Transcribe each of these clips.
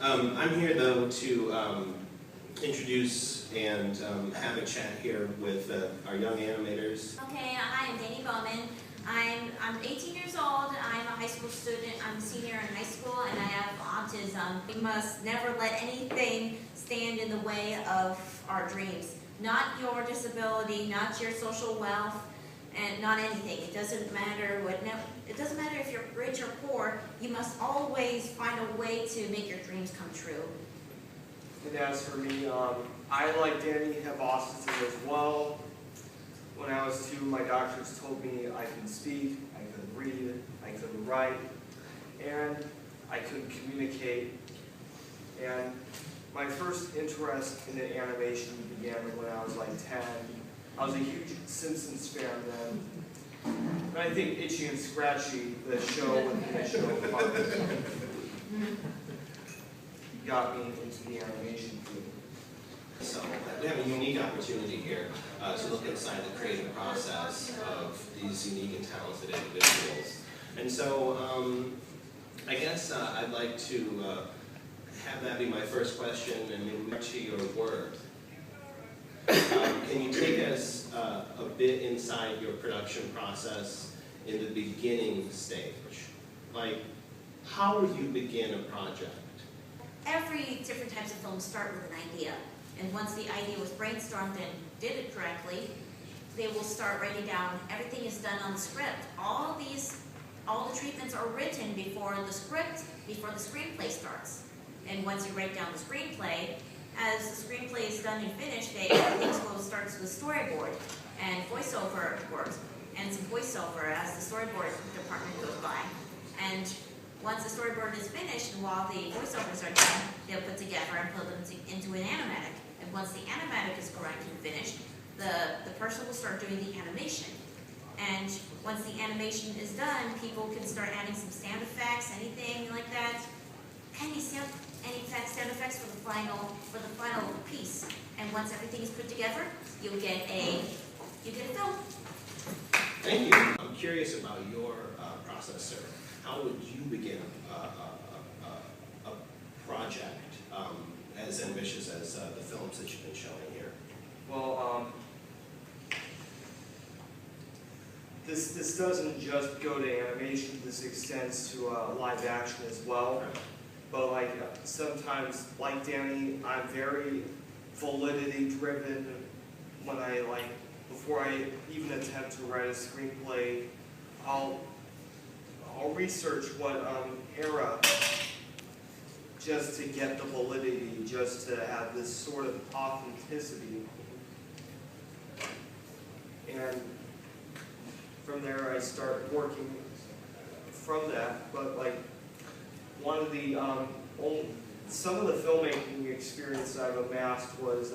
I'm here though to introduce and have a chat here with our young animators. Okay, hi, I'm Dani Bowman. I'm 18 years old. I'm a high school student. I'm a senior in high school, and I have autism. We must never let anything stand in the way of our dreams. Not your disability, not your social wealth, and not anything. It doesn't matter what. It doesn't matter if you're rich or poor. You must always find a way to make your dreams come true. And as for me, I, like Dani, have autism as well. When I was 2, my doctors told me I could speak, I could read, I could write, and I could communicate. And my first interest in animation began when I was like 10. I was a huge Simpsons fan then. And I think Itchy and Scratchy, the show within the show, got me into the animation field. So we have a unique opportunity here to look inside the creative process of these unique and talented individuals. And so I guess I'd like to have that be my first question, and maybe to your work. Can you take us a bit inside your production process in the beginning stage? Like, how would you begin a project? Every different types of films start with an idea. And once the idea was brainstormed and did it correctly, they will start writing down. Everything is done on the script. All the treatments are written before the screenplay starts. And once you write down the screenplay, as the screenplay is done and finished, everything starts with storyboard and voiceover works, and some voiceover as the storyboard department goes by. And once the storyboard is finished, and while the voiceovers are done, they'll put together and put them into an animatic. And once the animatic is correct and finished, the person will start doing the animation. And once the animation is done, people can start adding some sound effects, anything like that. Any sound effects for the final piece. And once everything is put together, you'll get a film. Thank you. I'm curious about your process, sir. How would you begin a project as ambitious as the films that you've been showing here? Well, this doesn't just go to animation. This extends to live action as well. But like sometimes, like Dani, I'm very validity driven. When before I even attempt to write a screenplay, I'll research what era, just to get the validity, just to have this sort of authenticity. And from there I start working from that. But like one of the some of the filmmaking experience I've amassed was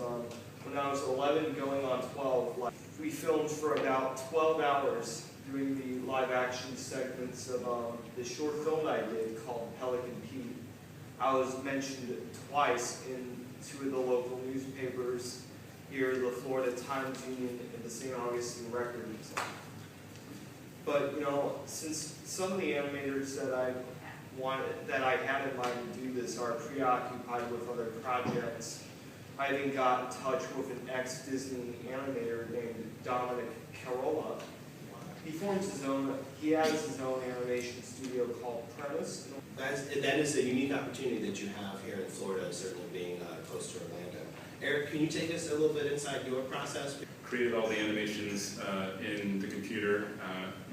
when I was 11 going on 12. We filmed for about 12 hours doing the live action segments of the short film I did called Pelican Pete. I was mentioned twice in 2 of the local newspapers here, the Florida Times Union and the St. Augustine Record. But you know, since some of the animators that I had in mind to do this are preoccupied with other projects, I even got in touch with an ex-Disney animator named Dominic Carolla. He has his own animation studio called Premise. That is a unique opportunity that you have here in Florida, certainly being close to Orlando. Eric, can you take us a little bit inside your process? Created all the animations in the computer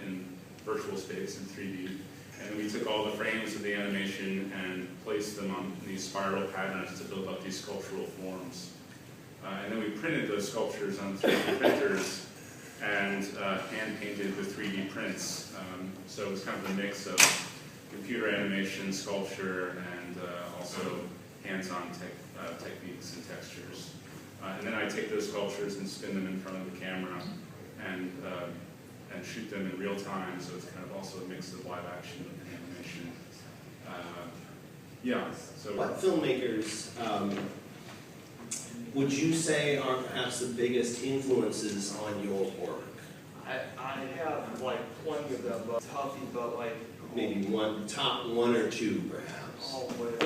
in virtual space in 3D. And we took all the frames of the animation and placed them on these spiral patterns to build up these sculptural forms. And then we printed those sculptures on 3D printers and hand-painted with 3D prints. So it was kind of a mix of computer animation, sculpture, and also hands-on techniques and textures. And then I take those sculptures and spin them in front of the camera and shoot them in real time, so it's kind of also a mix of live action and animation. Yeah. So what filmmakers would you say are perhaps the biggest influences on your work? I have like plenty of them, but toughy, but like maybe top one or two perhaps. Oh, with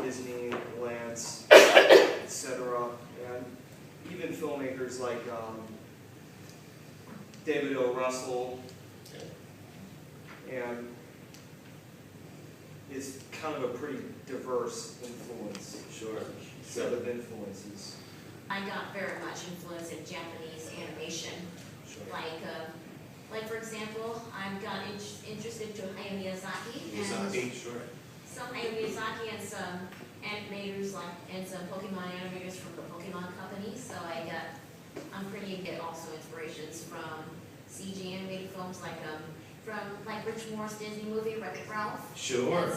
Disney, Lance, etc. And even filmmakers like David O. Russell, and it's kind of a pretty diverse influence, Sure. set of influences. I got very much influence in Japanese animation. Sure. Like for example, I've got interested to Hayao Miyazaki. Miyazaki, sure. Some Hayao Miyazaki and some animators and some Pokemon animators from the Pokemon company. So I'm pretty get also inspirations from CG animated films from Rich Moore's Disney movie Wreck-It Ralph. Sure.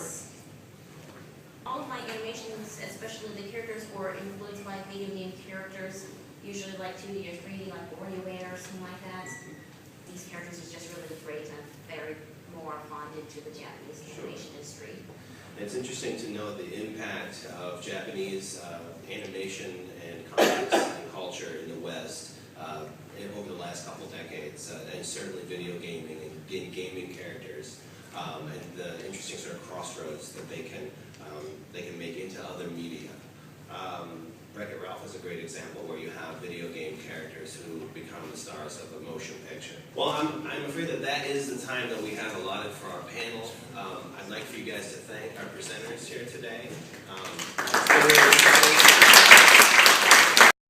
All of my animations, especially the characters, were influenced by video game characters, usually like 2D or 3D, like WarioWare or something like that. These characters are just really great and very more bonded to the Japanese animation industry. It's interesting to note the impact of Japanese animation and comics and culture in the West over the last couple decades, and certainly video gaming and gaming characters, and the interesting sort of crossroads that they can make into other media. Wreck-It Ralph is a great example where you have video game characters who become the stars of a motion picture. Well, I'm afraid that is the time that we have allotted for our panel. I'd like for you guys to thank our presenters here today.